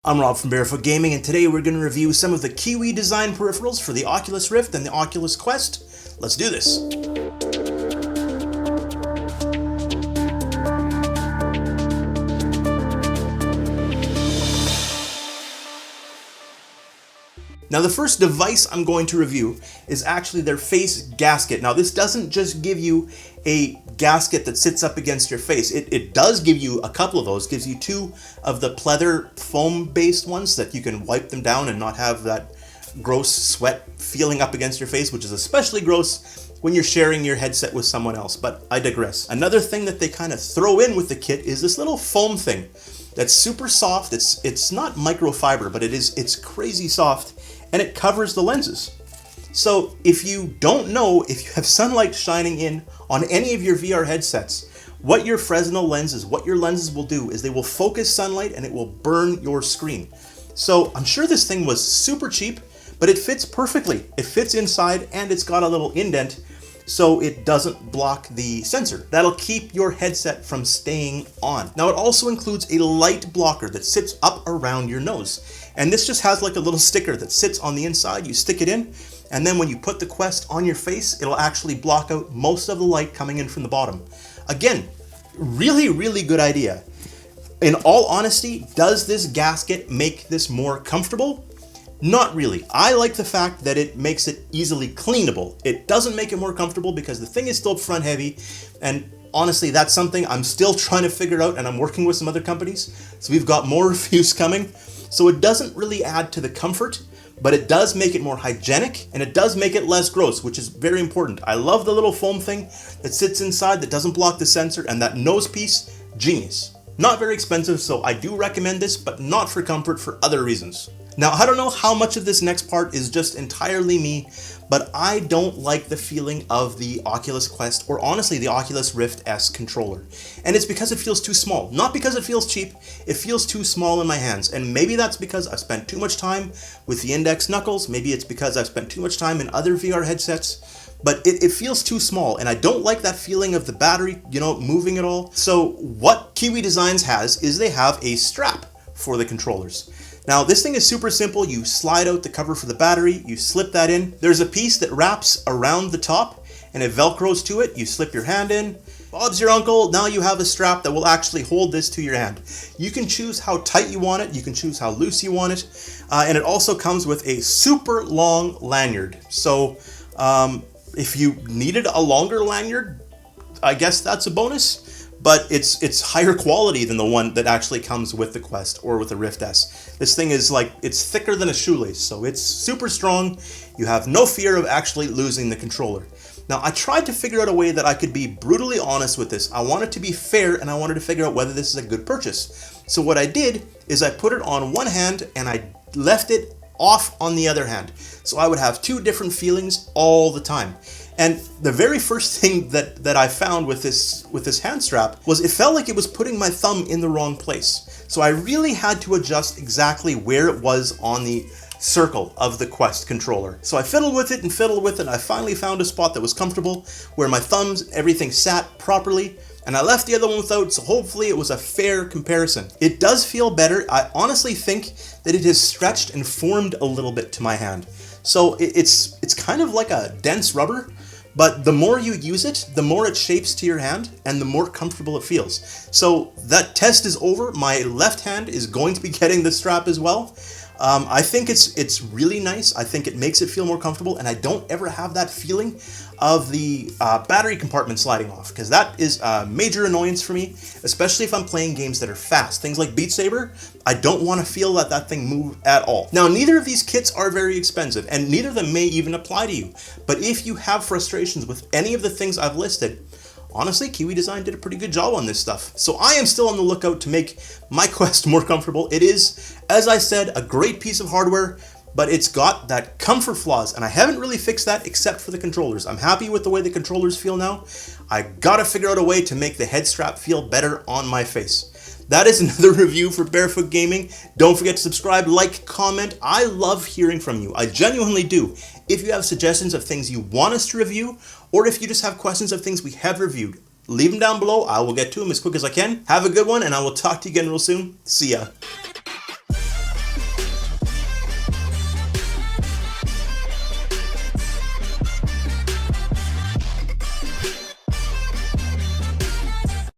I'm Rob from Barefoot Gaming, and today we're going to review some of the Kiwi design peripherals for the Oculus Rift and the Oculus Quest. Let's do this! Now, the first device I'm going to review is actually their face gasket. Now, this doesn't just give you a gasket that sits up against your face. It does give you a couple of those. It gives you two of the pleather foam-based ones that you can wipe them down and not have that gross sweat feeling up against your face, which is especially gross when you're sharing your headset with someone else, but I digress. Another thing that they kind of throw in with the kit is this little foam thing that's super soft. It's not microfiber, but it's crazy soft, and it covers the lenses. So if you don't know, if you have sunlight shining in on any of your VR headsets, what your lenses will do is they will focus sunlight and it will burn your screen. So I'm sure this thing was super cheap, but it fits perfectly. It fits inside and it's got a little indent so it doesn't block the sensor. That'll keep your headset from staying on. Now, it also includes a light blocker that sits up around your nose. And this just has like a little sticker that sits on the inside. You stick it in, and then when you put the Quest on your face, it'll actually block out most of the light coming in from the bottom. Again, really good idea. In all honesty, does this gasket make this more comfortable? Not really. I like the fact that it makes it easily cleanable. It doesn't make it more comfortable because the thing is still front heavy, and honestly, that's something I'm still trying to figure out, and I'm working with some other companies, so we've got more reviews coming. So it doesn't really add to the comfort, but it does make it more hygienic, and it does make it less gross, which is very important. I love the little foam thing that sits inside that doesn't block the sensor, and that nose piece, genius. Not very expensive, so I do recommend this, but not for comfort, for other reasons. Now, I don't know how much of this next part is just entirely me, but I don't like the feeling of the Oculus Quest, or honestly the Oculus Rift S controller. And it's because it feels too small. Not because it feels cheap, it feels too small in my hands. And maybe that's because I've spent too much time with the index knuckles, maybe it's because I've spent too much time in other VR headsets, but it feels too small, and I don't like that feeling of the battery, moving at all. So what Kiwi Designs has is they have a strap for the controllers. Now, this thing is super simple. You slide out the cover for the battery, you slip that in. There's a piece that wraps around the top and it velcros to it. You slip your hand in. Bob's your uncle. Now you have a strap that will actually hold this to your hand. You can choose how tight you want it. You can choose how loose you want it. And it also comes with a super long lanyard. So if you needed a longer lanyard, I guess that's a bonus. But it's higher quality than the one that actually comes with the Quest or with the Rift S. This thing is it's thicker than a shoelace, so it's super strong. You have no fear of actually losing the controller. Now, I tried to figure out a way that I could be brutally honest with this. I wanted to be fair, and I wanted to figure out whether this is a good purchase. So what I did is I put it on one hand and I left it off on the other hand. So I would have two different feelings all the time. And the very first thing that I found with this hand strap was it felt like it was putting my thumb in the wrong place. So I really had to adjust exactly where it was on the circle of the Quest controller. So I fiddled with it and I finally found a spot that was comfortable where my thumbs, everything sat properly, and I left the other one without, so hopefully it was a fair comparison. It does feel better. I honestly think that it has stretched and formed a little bit to my hand. So it's kind of like a dense rubber, but the more you use it, the more it shapes to your hand and the more comfortable it feels. So that test is over. My left hand is going to be getting the strap as well. I think it's really nice. I think it makes it feel more comfortable, and I don't ever have that feeling of the battery compartment sliding off, because that is a major annoyance for me, especially if I'm playing games that are fast. Things like Beat Saber, I don't want to feel that thing move at all. Now, neither of these kits are very expensive, and neither of them may even apply to you. But if you have frustrations with any of the things I've listed, honestly, Kiwi Design did a pretty good job on this stuff. So I am still on the lookout to make my Quest more comfortable. It is, as I said, a great piece of hardware, but it's got that comfort flaws, and I haven't really fixed that except for the controllers. I'm happy with the way the controllers feel now. I gotta figure out a way to make the head strap feel better on my face. That is another review for Barefoot Gaming. Don't forget to subscribe, like, comment. I love hearing from you. I genuinely do. If you have suggestions of things you want us to review, or if you just have questions of things we have reviewed, leave them down below. I will get to them as quick as I can. Have a good one, and I will talk to you again real soon. See ya.